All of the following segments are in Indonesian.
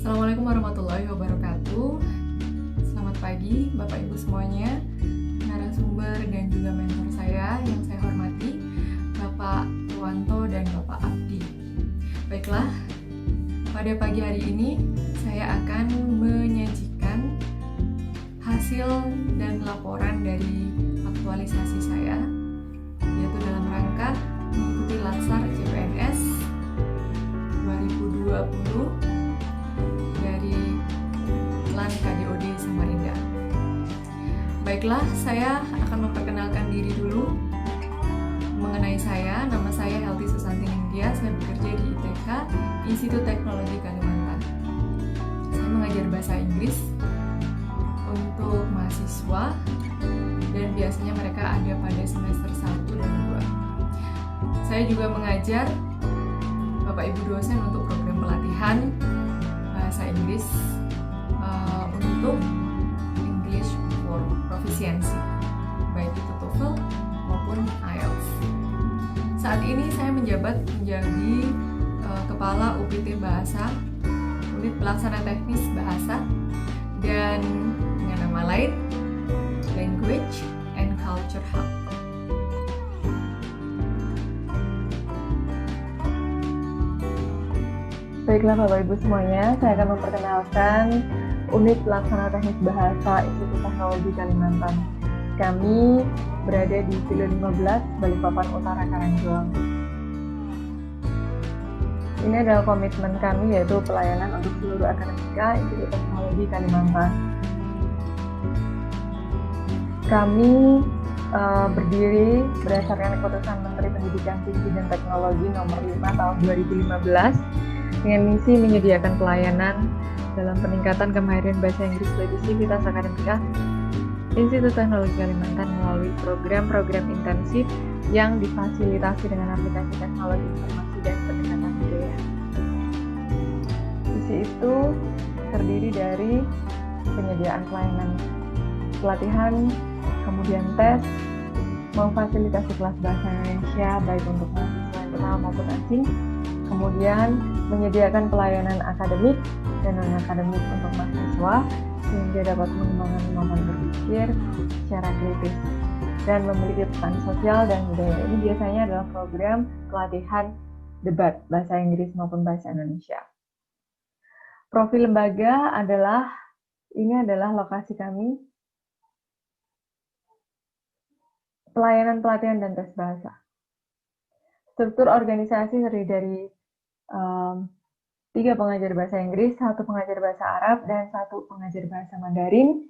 Assalamualaikum warahmatullahi wabarakatuh. Selamat pagi Bapak Ibu semuanya, narasumber dan juga mentor saya yang saya hormati, Bapak Purwanto dan Bapak Abdi. Baiklah, pada pagi hari ini saya akan menyajikan hasil dan laporan dari aktualisasi saya, yaitu dalam rangka mengikuti Latsar CPNS 2020 dari LAN KDOD Samarinda. Baiklah, saya akan memperkenalkan diri dulu. Mengenai saya, nama saya Helty Susanti Ningtyas, saya bekerja di ITK, Institut Teknologi Kalimantan. Saya mengajar bahasa Inggris untuk mahasiswa dan biasanya mereka ada pada semester 1 dan 2. Saya juga mengajar Bapak Ibu dosen untuk program pelatihan bahasa Inggris untuk English for Proficiency, baik itu TOEFL maupun IELTS. Saat ini saya menjabat menjadi Kepala UPT Bahasa, Unit Pelaksana Teknis Bahasa, dan dengan nama lain Language and Culture Hub. Baiklah Bapak Ibu semuanya, saya akan memperkenalkan Unit Pelaksana Teknis Bahasa Institut Teknologi Kalimantan. Kami berada di Kilo 15, Balikpapan Utara, Karangjuang. Ini adalah komitmen kami, yaitu pelayanan untuk seluruh akademika Institut Teknologi Kalimantan. Kami berdiri berdasarkan keputusan Menteri Pendidikan Tinggi dan Teknologi nomor 5 tahun 2015 dengan misi menyediakan pelayanan dalam peningkatan kemahiran bahasa Inggris bagi sivitas akademika Institut Teknologi Kalimantan melalui program-program intensif yang difasilitasi dengan aplikasi teknologi informasi dan pendekatan budaya. Misi itu terdiri dari penyediaan pelayanan pelatihan, kemudian tes, memfasilitasi kelas bahasa Indonesia baik untuk mahasiswa internal maupun asing, kemudian menyediakan pelayanan akademik dan non-akademik untuk mahasiswa sehingga dapat mengembangkan kemampuan berpikir secara kritis dan memiliki pesan sosial dan budaya. Ini biasanya adalah program pelatihan debat bahasa Inggris maupun bahasa Indonesia. Profil lembaga ini adalah lokasi kami, pelayanan pelatihan dan tes bahasa. Struktur organisasi terdiri dari 3 pengajar bahasa Inggris, 1 pengajar bahasa Arab, dan 1 pengajar bahasa Mandarin,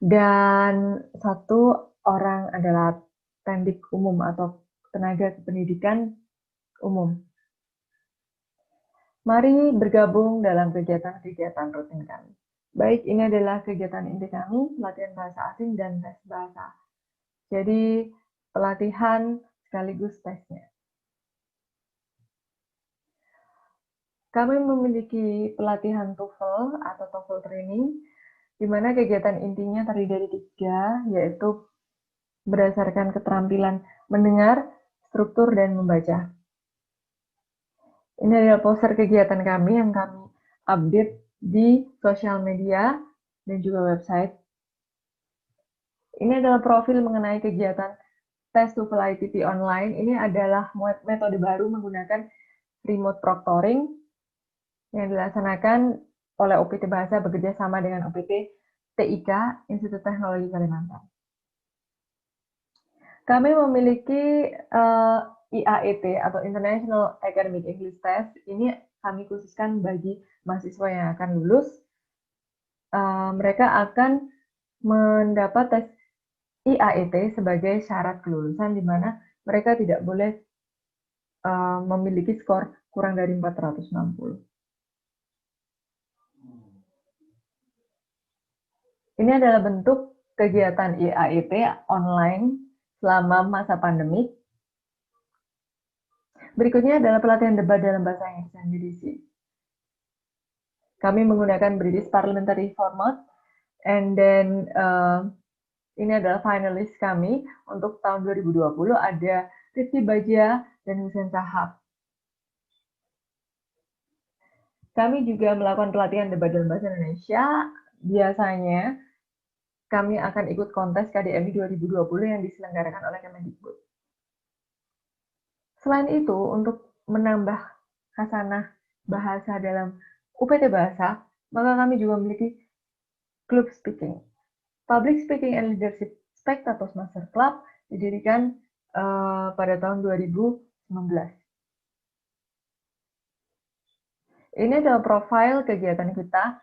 dan 1 orang adalah pendik umum atau tenaga kependidikan umum. Mari bergabung dalam kegiatan-kegiatan rutin kami. Baik, ini adalah kegiatan inti kami, pelatihan bahasa asing dan tes bahasa. Jadi, pelatihan sekaligus tesnya. Kami memiliki pelatihan TOEFL atau TOEFL training, di mana kegiatan intinya terdiri dari 3, yaitu berdasarkan keterampilan mendengar, struktur, dan membaca. Ini adalah poster kegiatan kami yang kami update di sosial media dan juga website. Ini adalah profil mengenai kegiatan tes TOEFL ITP online. Ini adalah metode baru menggunakan remote proctoring yang dilaksanakan oleh UPT Bahasa bekerja sama dengan UPT TIK, Institut Teknologi Kalimantan. Kami memiliki IAET atau International Academic English Test. Ini kami khususkan bagi mahasiswa yang akan lulus. Mereka akan mendapat tes IAET sebagai syarat kelulusan, di mana mereka tidak boleh memiliki skor kurang dari 460. Ini adalah bentuk kegiatan IAET online selama masa pandemi. Berikutnya adalah pelatihan debat dalam bahasa Inggris dan judisi. Kami menggunakan British Parliamentary Format, and then ini adalah finalis kami untuk tahun 2020, ada Rifki Baja dan Hussein Sahab. Kami juga melakukan pelatihan debat dalam bahasa Indonesia. Biasanya kami akan ikut kontes KDMI 2020 yang diselenggarakan oleh Kemendikbud. Selain itu, untuk menambah khasanah bahasa dalam UPT Bahasa, maka kami juga memiliki Club Speaking. Public Speaking and Leadership Spectators Master Club didirikan pada tahun 2019. Ini adalah profil kegiatan kita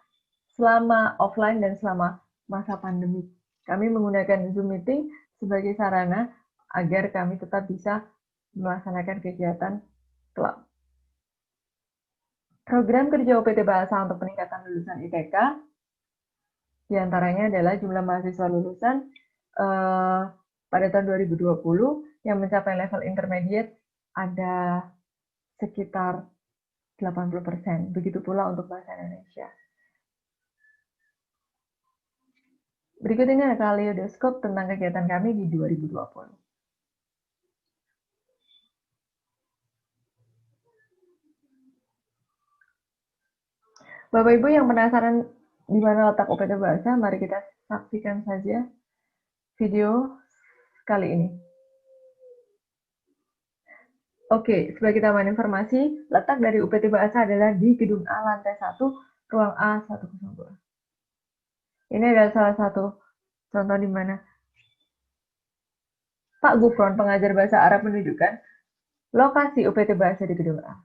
selama offline dan selama masa pandemi. Kami menggunakan Zoom Meeting sebagai sarana agar kami tetap bisa melaksanakan kegiatan klub. Program kerja UPT Bahasa untuk peningkatan lulusan ITK, diantaranya adalah jumlah mahasiswa lulusan pada tahun 2020 yang mencapai level intermediate ada sekitar 80%. Begitu pula untuk bahasa Indonesia. Berikut ini adalah kaleidoskop tentang kegiatan kami di 2020. Bapak Ibu yang penasaran di mana letak UPT Bahasa, mari kita saksikan saja video kali ini. Oke, sebagai tambahan informasi, letak dari UPT Bahasa adalah di Gedung A lantai 1, ruang A102. Ini adalah salah satu contoh di mana Pak Gufron, pengajar bahasa Arab, menunjukkan lokasi UPT Bahasa di Gedung A.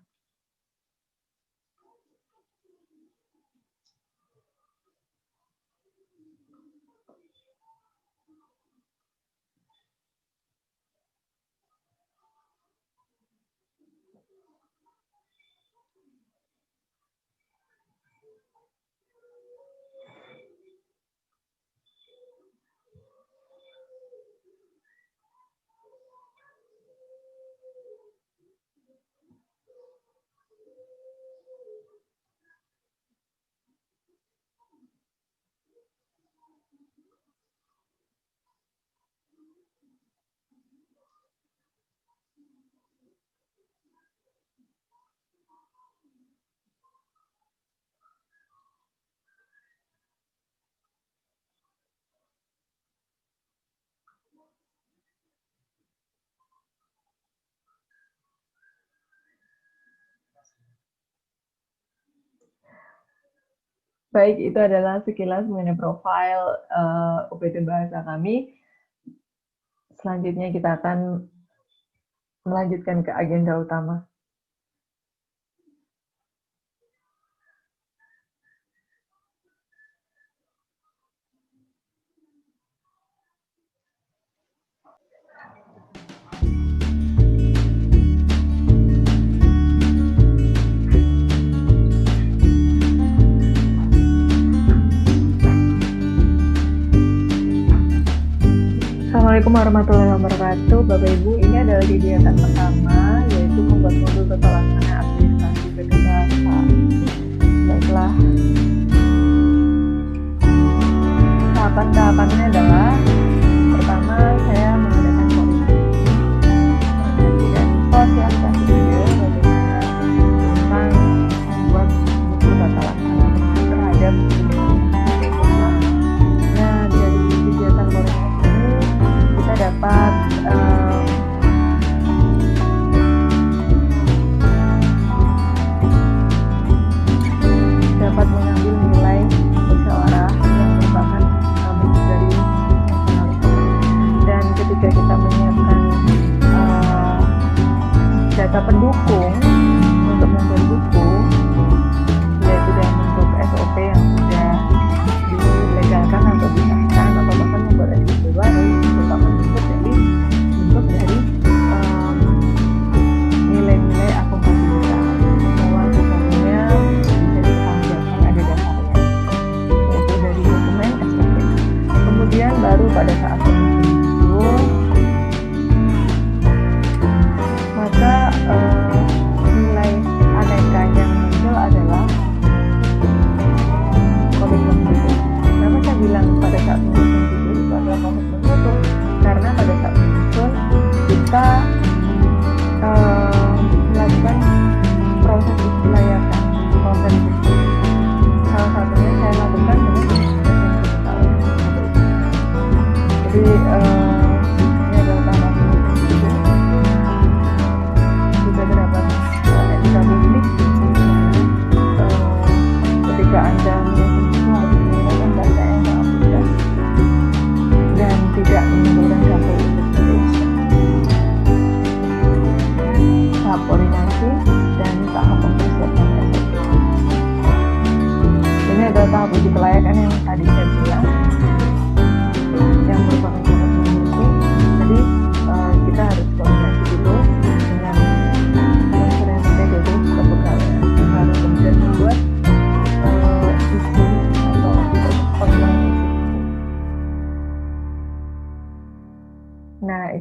Baik, itu adalah sekilas mengenai profil UPT Bahasa kami. Selanjutnya kita akan melanjutkan ke agenda utama. Assalamualaikum warahmatullahi wabarakatuh. Bapak Ibu, ini adalah kegiatan pertama, yaitu membuat modul tata laksana administrasi UPT Bahasa. Baiklah, tahapan-tahapannya adalah pertama, saya menggunakan sosialisasi video bagaimana tentang membuat buku tata laksana terhadap dapat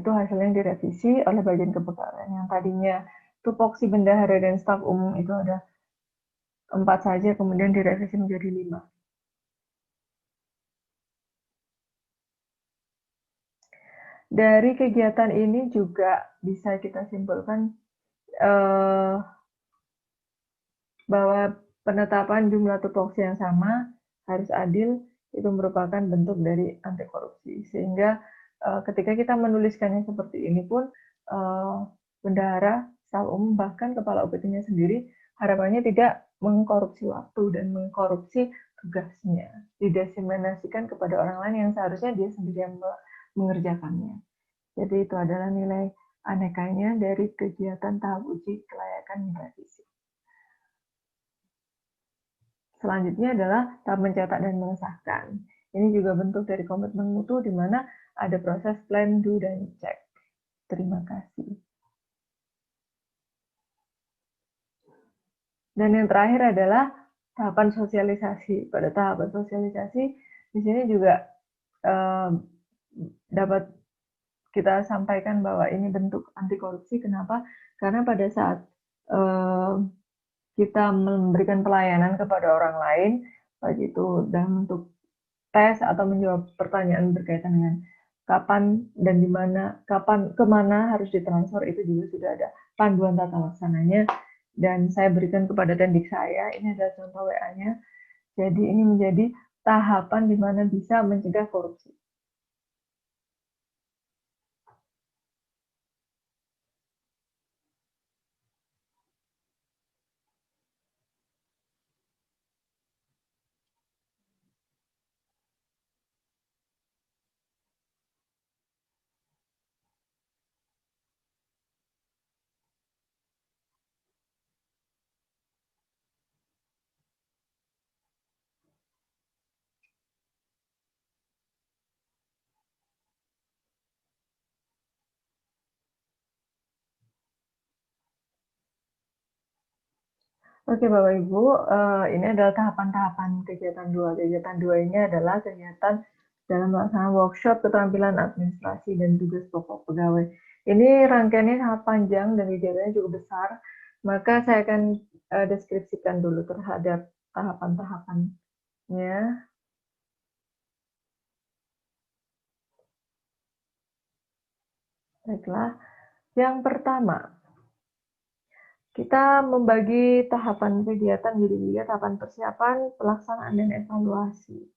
itu hasilnya direvisi oleh bagian kepegawaian. Yang tadinya tupoksi bendahara dan staf umum itu ada 4 saja, kemudian direvisi menjadi 5. Dari kegiatan ini juga bisa kita simpulkan bahwa penetapan jumlah tupoksi yang sama harus adil itu merupakan bentuk dari anti korupsi. Sehingga ketika kita menuliskannya seperti ini pun bendahara, staf umum, bahkan kepala UPT-nya sendiri harapannya tidak mengkorupsi waktu dan mengkorupsi tugasnya, didiseminasikan kepada orang lain yang seharusnya dia sendiri yang mengerjakannya. Jadi itu adalah nilai anekanya dari kegiatan tahap uji kelayakan nilai fisik. Selanjutnya adalah tahap mencetak dan mengesahkan. Ini juga bentuk dari komitmen mutu di mana ada proses plan, do, dan check. Terima kasih. Dan yang terakhir adalah tahapan sosialisasi. Pada tahapan sosialisasi, di sini juga dapat kita sampaikan bahwa ini bentuk anti korupsi. Kenapa? Karena pada saat kita memberikan pelayanan kepada orang lain, baik itu dalam bentuk tes atau menjawab pertanyaan berkaitan dengan kapan dan di mana, kapan kemana harus ditransfer, itu juga sudah ada panduan tata laksananya. Dan saya berikan kepada tendik saya, ini adalah contoh WA-nya. Jadi ini menjadi tahapan di mana bisa mencegah korupsi. Oke Bapak Ibu, ini adalah tahapan-tahapan kegiatan 2. Kegiatan 2 ini adalah kegiatan dalam melaksanakan workshop keterampilan administrasi dan tugas pokok pegawai. Ini rangkaiannya sangat panjang dan kegiatannya cukup besar, maka saya akan deskripsikan dulu terhadap tahapan-tahapannya. Baiklah, yang pertama, kita membagi tahapan kegiatan menjadi 3, tahapan persiapan, pelaksanaan, dan evaluasi.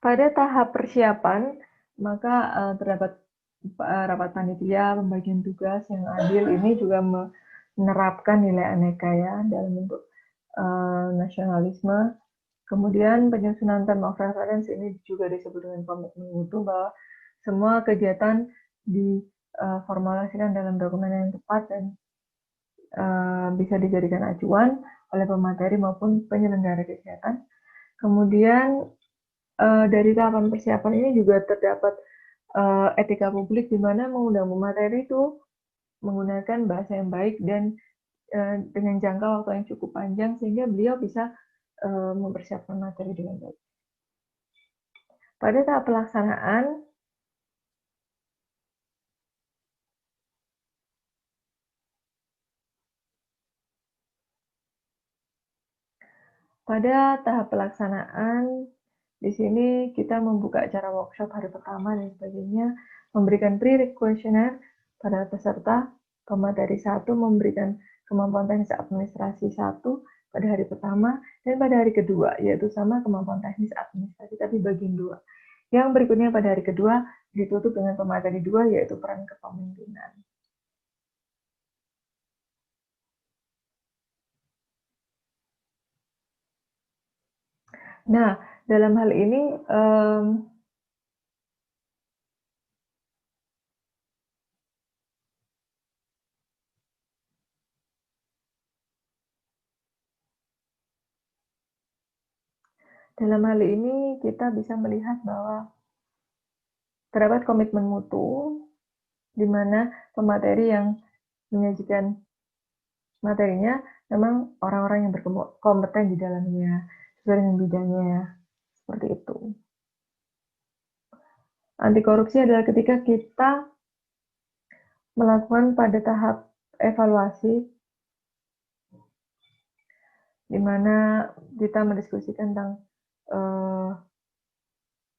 Pada tahap persiapan, maka terdapat rapat panitia, pembagian tugas yang adil. Ini juga menerapkan nilai aneka ya dalam bentuk nasionalisme. Kemudian penyusunan term of reference ini juga disebut dengan komitmen mutu, bahwa semua kegiatan diformulasikan dalam dokumen yang tepat dan bisa dijadikan acuan oleh pemateri maupun penyelenggara kegiatan. Kemudian dari tahapan persiapan ini juga terdapat etika publik, di mana mengundang pemateri itu menggunakan bahasa yang baik dan dengan jangka waktu yang cukup panjang sehingga beliau bisa mempersiapkan materi dengan baik. Pada tahap pelaksanaan, di sini kita membuka acara workshop hari pertama dan sebagainya, memberikan pre-questionnaire pada peserta, pemateri 1 memberikan kemampuan teknis administrasi 1 pada hari pertama, dan pada hari kedua, yaitu sama kemampuan teknis administrasi, tapi bagian 2. Yang berikutnya pada hari kedua ditutup dengan pemateri 2, yaitu peran kepemimpinan. Nah, dalam hal ini kita bisa melihat bahwa terdapat komitmen mutu, di mana pemateri yang menyajikan materinya memang orang-orang yang berkompeten di dalamnya, sesuai dengan bidangnya, seperti itu. Anti korupsi adalah ketika kita melakukan pada tahap evaluasi, di mana kita mendiskusikan tentang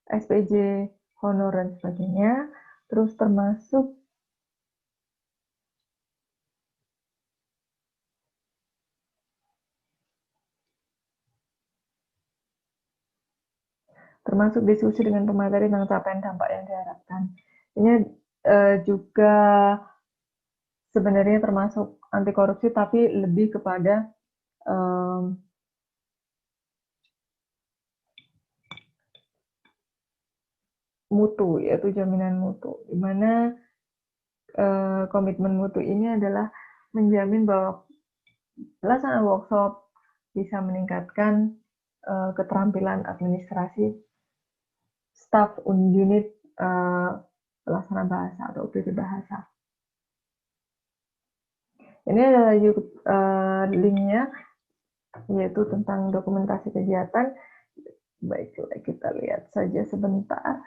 SPJ, honor, dan sebagainya, terus termasuk diskusi dengan pemateri tentang capaian dampak yang diharapkan. Ini juga sebenarnya termasuk anti korupsi, tapi lebih kepada mutu, yaitu jaminan mutu, di mana komitmen mutu ini adalah menjamin bahwa pelaksanaan workshop bisa meningkatkan keterampilan administrasi staf unit pelaksana bahasa atau UPT bahasa. Ini adalah linknya, yaitu tentang dokumentasi kegiatan. Baiklah, kita lihat saja sebentar.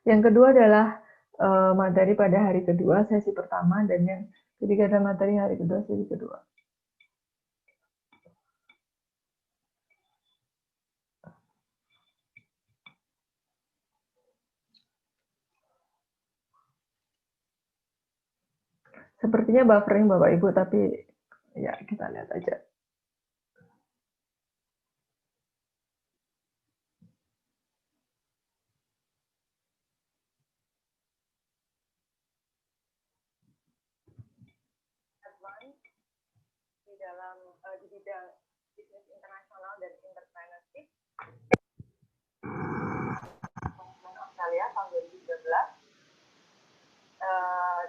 Yang kedua adalah materi pada hari kedua, sesi pertama, dan yang ketiga adalah materi hari kedua, sesi kedua. Sepertinya buffering Bapak Ibu, tapi ya kita lihat aja. Di bidang bisnis internasional dan entrepreneurship Australia tahun 2013,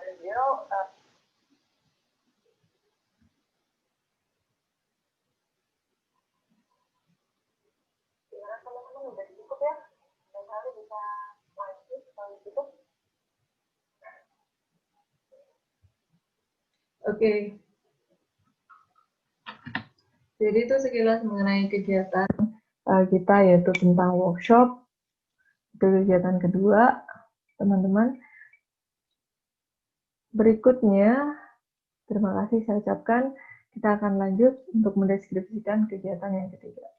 dan beliau gimana teman-teman, udah cukup ya, dan kali bisa lanjut kalau cukup. Oke. Jadi itu sekilas mengenai kegiatan kita, yaitu tentang workshop. Itu kegiatan kedua, teman-teman. Berikutnya, terima kasih saya ucapkan, kita akan lanjut untuk mendeskripsikan kegiatan yang ketiga.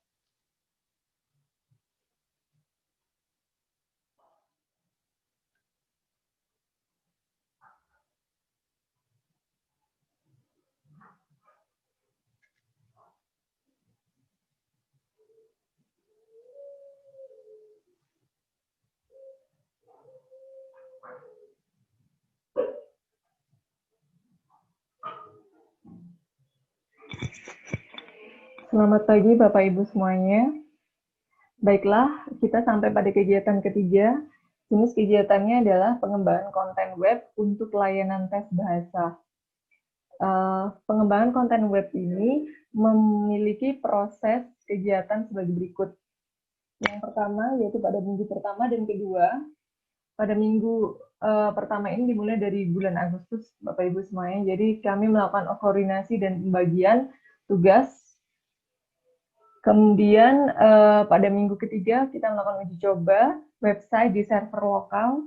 Selamat pagi Bapak Ibu semuanya. Baiklah, kita sampai pada kegiatan ketiga. Jenis kegiatannya adalah pengembangan konten web untuk layanan tes bahasa. Pengembangan konten web ini memiliki proses kegiatan sebagai berikut. Yang pertama, yaitu pada minggu pertama dan kedua. Pada minggu pertama ini dimulai dari bulan Agustus, Bapak Ibu semuanya. Jadi kami melakukan koordinasi dan pembagian tugas. Kemudian pada minggu ketiga kita melakukan uji coba website di server lokal.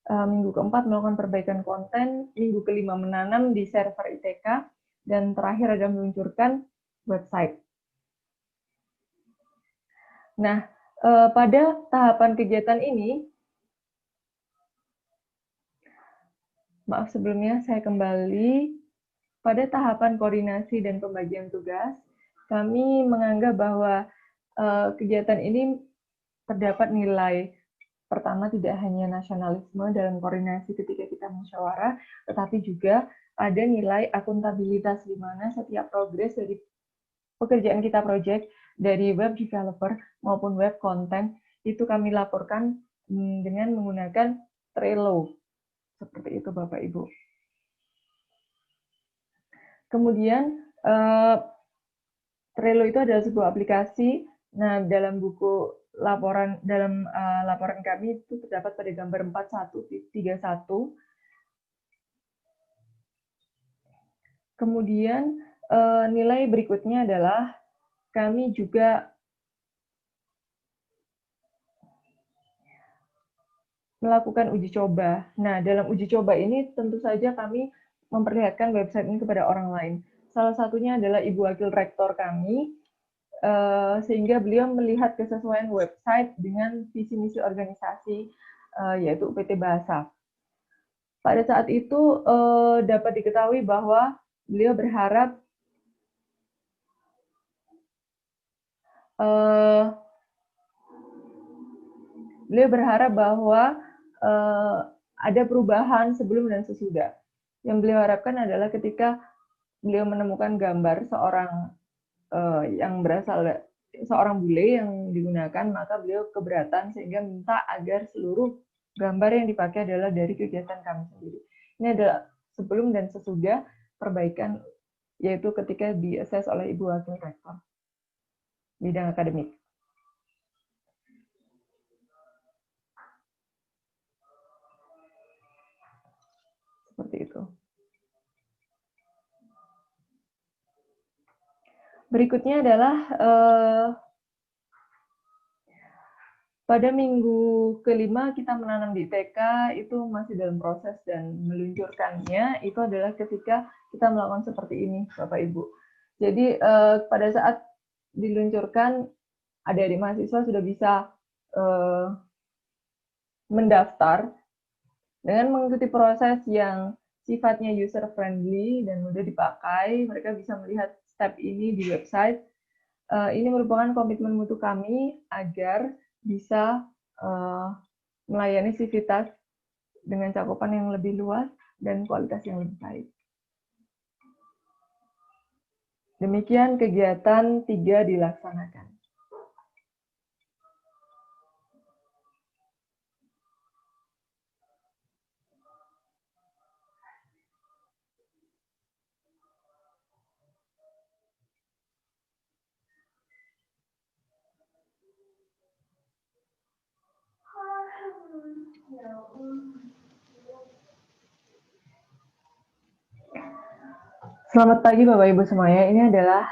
Minggu keempat melakukan perbaikan konten. Minggu kelima menanam di server ITK. Dan terakhir ada meluncurkan website. Nah, pada tahapan kegiatan ini, maaf sebelumnya saya kembali, pada tahapan koordinasi dan pembagian tugas, kami menganggap bahwa kegiatan ini terdapat nilai pertama, tidak hanya nasionalisme dalam koordinasi ketika kita musyawarah, tetapi juga ada nilai akuntabilitas di mana setiap progres dari pekerjaan kita project dari web developer maupun web content itu kami laporkan dengan menggunakan Trello. Seperti itu Bapak Ibu. Kemudian Trello itu adalah sebuah aplikasi. Nah, dalam buku laporan kami itu terdapat pada gambar 4131. Kemudian nilai berikutnya adalah kami juga melakukan uji coba. Nah, dalam uji coba ini tentu saja kami memperlihatkan website ini kepada orang lain. Salah satunya adalah Ibu Wakil Rektor kami, sehingga beliau melihat kesesuaian website dengan visi misi organisasi, yaitu UPT Bahasa. Pada saat itu dapat diketahui bahwa beliau berharap bahwa ada perubahan sebelum dan sesudah. Yang beliau harapkan adalah ketika beliau menemukan gambar yang berasal seorang bule yang digunakan, maka beliau keberatan sehingga minta agar seluruh gambar yang dipakai adalah dari kegiatan kami sendiri. Ini adalah sebelum dan sesudah perbaikan, yaitu ketika diakses oleh Ibu Wakil Rektor bidang akademik. Seperti itu. Berikutnya adalah pada minggu kelima kita menanam di TK, itu masih dalam proses, dan meluncurkannya itu adalah ketika kita melakukan seperti ini, Bapak Ibu. Jadi pada saat diluncurkan, adik-adik mahasiswa sudah bisa mendaftar dengan mengikuti proses yang sifatnya user friendly dan mudah dipakai. Mereka bisa melihat step ini di website. Ini merupakan komitmen mutu kami agar bisa melayani sivitas dengan cakupan yang lebih luas dan kualitas yang lebih baik. Demikian kegiatan 3 dilaksanakan. Selamat pagi Bapak Ibu semuanya. Ini adalah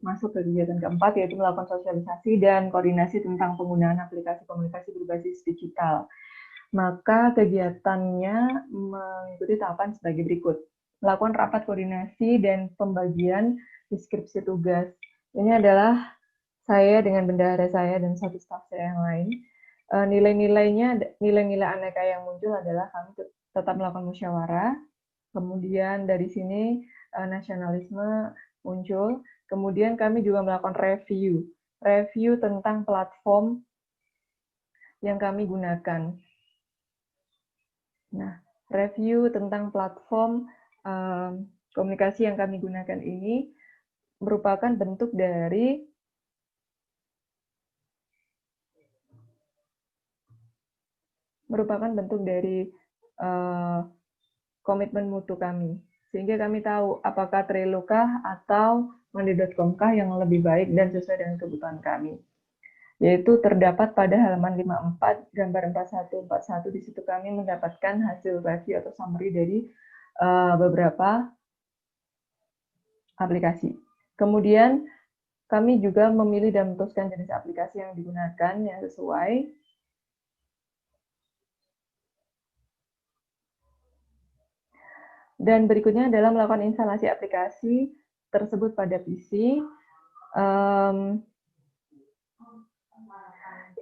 masuk ke kegiatan keempat, yaitu melakukan sosialisasi dan koordinasi tentang penggunaan aplikasi komunikasi berbasis digital. Maka kegiatannya mengikuti tahapan sebagai berikut. Melakukan rapat koordinasi dan pembagian deskripsi tugas. Ini adalah saya dengan bendahara saya dan satu staf saya yang lain. Nilai-nilai aneka yang muncul adalah kami tetap melakukan musyawarah. Kemudian dari sini nasionalisme muncul. Kemudian kami juga melakukan review tentang platform yang kami gunakan. Nah, review tentang platform komunikasi yang kami gunakan ini merupakan bentuk dari komitmen mutu kami, sehingga kami tahu apakah Trello kah atau Mandi.com kah yang lebih baik dan sesuai dengan kebutuhan kami. Yaitu terdapat pada halaman 54, gambar 4141, di situ kami mendapatkan hasil review atau summary dari beberapa aplikasi. Kemudian kami juga memilih dan memutuskan jenis aplikasi yang digunakan yang sesuai. Dan berikutnya adalah melakukan instalasi aplikasi tersebut pada PC.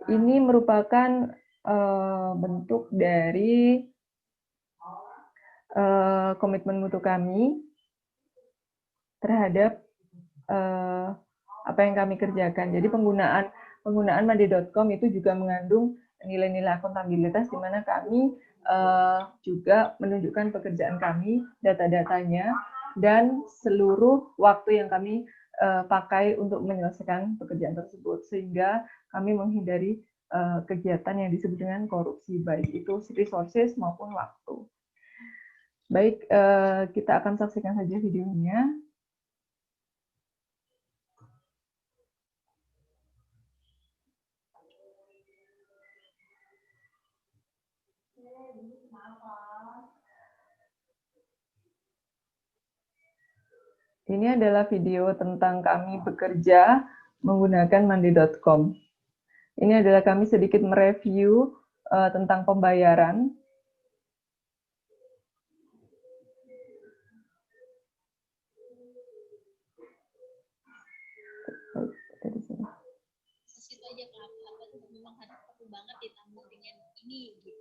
Ini merupakan bentuk dari komitmen mutu kami terhadap apa yang kami kerjakan. Jadi penggunaan Mandi.com itu juga mengandung nilai-nilai akuntabilitas, di mana kami juga menunjukkan pekerjaan kami, data-datanya, dan seluruh waktu yang kami pakai untuk menyelesaikan pekerjaan tersebut, sehingga kami menghindari kegiatan yang disebut dengan korupsi, baik itu resources maupun waktu. Baik, kita akan saksikan saja videonya. Ini adalah video tentang kami bekerja menggunakan mandi.com. Ini adalah kami sedikit mereview tentang pembayaran. Dari sini. Situ aja Kak, apa tuh memang harus perlu banget ditambah dengan ini gitu.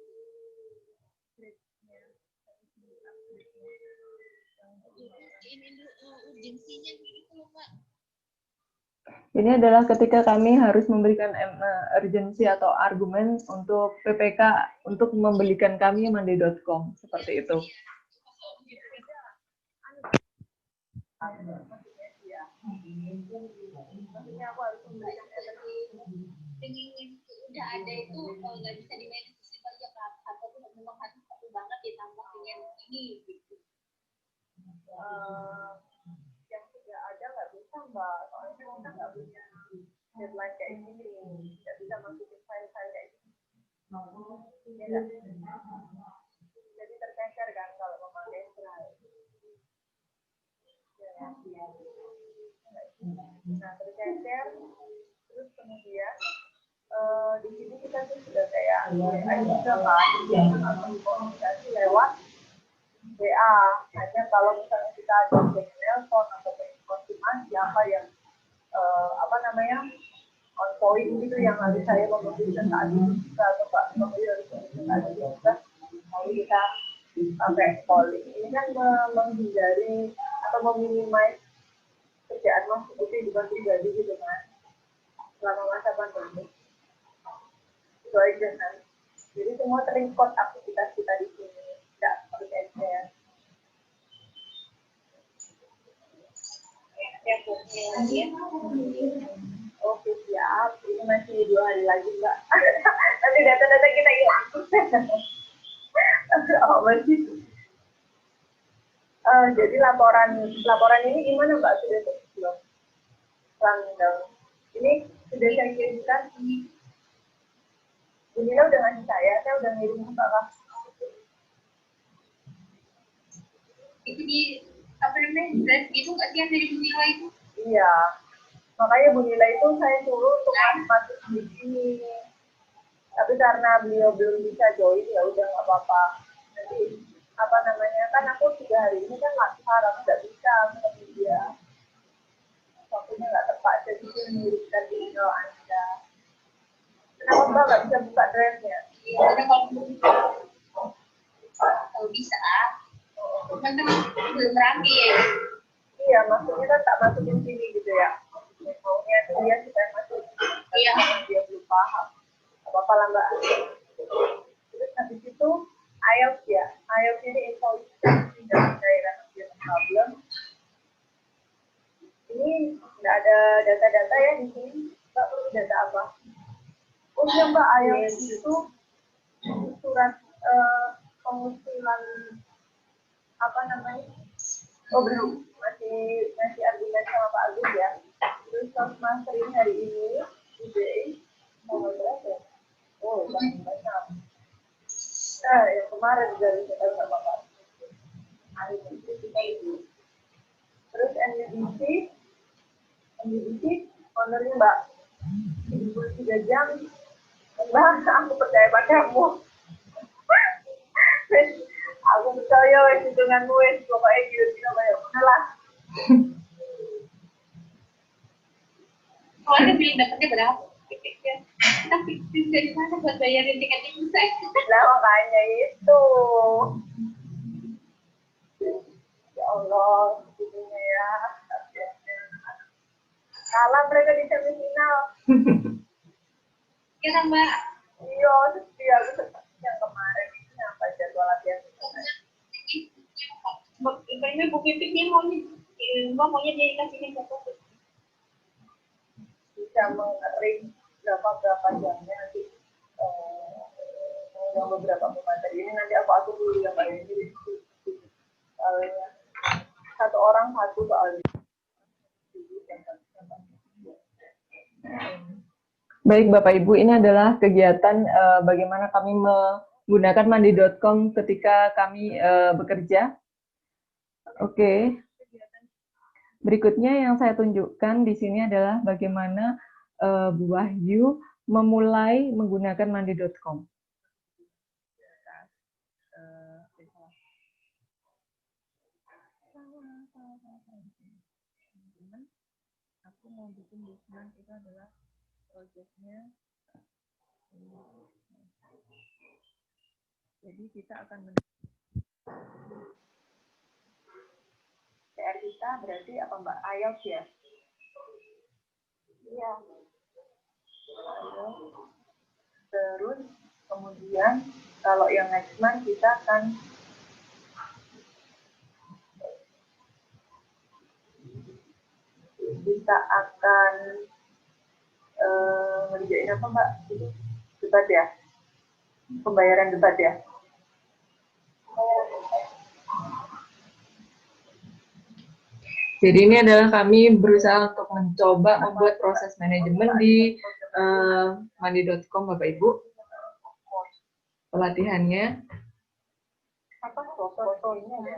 Ini urgensinya gitu loh Kak. Ini adalah ketika kami harus memberikan urgensi atau argumen untuk PPK untuk membelikan kami mandi.com seperti itu. Maksudnya aku harus memberikan dengan udah ada itu nggak bisa dimainin situ aja Kak, atau memang harus perlu banget ditambah dengan ini gitu. Yang sudah ada nggak bisa Mbak, soalnya kita nggak punya deadline kayak gini, nggak bisa masukin file-file kayak gini. Ya, jadi tercecer kan kalau memakai file. Nah tercecer, terus kemudian di sini kita tuh sudah kayak juga kan, biasanya langsung komunikasi lewat WA. Hanya kalau misalnya kita ada telepon atau konfirmasi apa yang apa namanya on point gitu yang harus saya memberikan saat itu juga atau Pak Jokowi harus memberikan saat itu juga, lalu kita pakai calling. Ini kan menghindari atau meminimais kerjaan Mas Putih bukan pribadi gitu kan selama masa pandemi. Itu aja kan. Jadi semua terrecord aktivitas kita di sini, tidak seperti encer. Oke siap, ini masih 2 hari lagi Mbak. Nanti data-data kita hilang. Masih. Jadi laporan ini gimana Mbak, sudah belum? Ini sudah saya kirimkan. Ini udah ngasih saya udah ngirim ke Mbak. Itu di apa namanya draft itu nggak sih yang dari Bu Nila itu? Iya, makanya Bu Nila itu saya suruh untuk masuk di sini, tapi karena beliau belum bisa join ya udah nggak apa-apa. Nanti apa namanya kan aku 3 hari ini kan harus nggak bisa ketemu dia, waktunya nggak tepat, jadi dia mengirimkan di email Anda. Kenapa Mbak nggak bisa buka drive-nya? Iya, kalau bisa cuman kan belum rapi ya. Iya, maksudnya kan tak masukin sini gitu ya. Maunya itu dia supaya masuk. Iya. Dia belum paham. Apa-apa lah Mbak. Terus habis itu IELTS ya. IELTS ini involusi dari daerah problem. Ini nggak ada data-data ya di sini. Mbak perlu data apa? Oh iya Mbak, IELTS itu surat pengusulan apa namanya? Oh belum, masih argumen sama Pak Agus ya. Terus Mas Sering hari ini today nomor berapa ya? Oh banyak. Yang kemarin dari kita sama Pak. Hari ini kita itu. Terus NUDC honornya Mbak 23 jam. Mbak, aku percaya padamu. Aku percaya wes hitunganmu wes pokoknya gitu kayak udahlah. Soalnya bilang dapatnya berapa? Tapi dari mana buat bayarin tiket itu saya? Nah makanya itu. Ya Allah, begini ya. Kalah mereka di semifinal. Ya kan Mbak? Iya, setia aku yang kemarin itu apa jadwal latihan. Ini Bu Pipit dia maunya dia dikasihin foto. Bisa mengering berapa jamnya nanti yang beberapa pemateri ini nanti aku dulu yang kayak ini soalnya satu orang satu soalnya. Baik Bapak Ibu, ini adalah kegiatan bagaimana kami menggunakan mandi.com ketika kami bekerja. Oke. Berikutnya yang saya tunjukkan di sini adalah bagaimana Bu Wahyu memulai menggunakan mandi.com. Aku mau bikin bookmark, itu adalah projectnya. Jadi kita akan PR kita berarti apa Mbak? IELTS ya? Iya. Terus kemudian kalau yang next month kita akan ngerjain apa Mbak? Itu debat ya? Pembayaran debat ya? Jadi ini adalah kami berusaha untuk mencoba membuat proses manajemen di mandi.com Bapak Ibu. Pelatihannya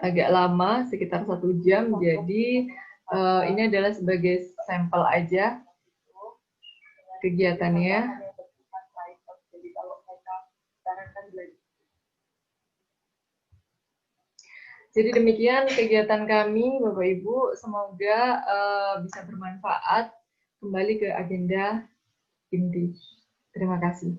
agak lama, sekitar 1 jam. Jadi ini adalah sebagai sampel aja kegiatannya. Jadi demikian kegiatan kami, Bapak Ibu. Semoga bisa bermanfaat. Kembali ke agenda inti. Terima kasih.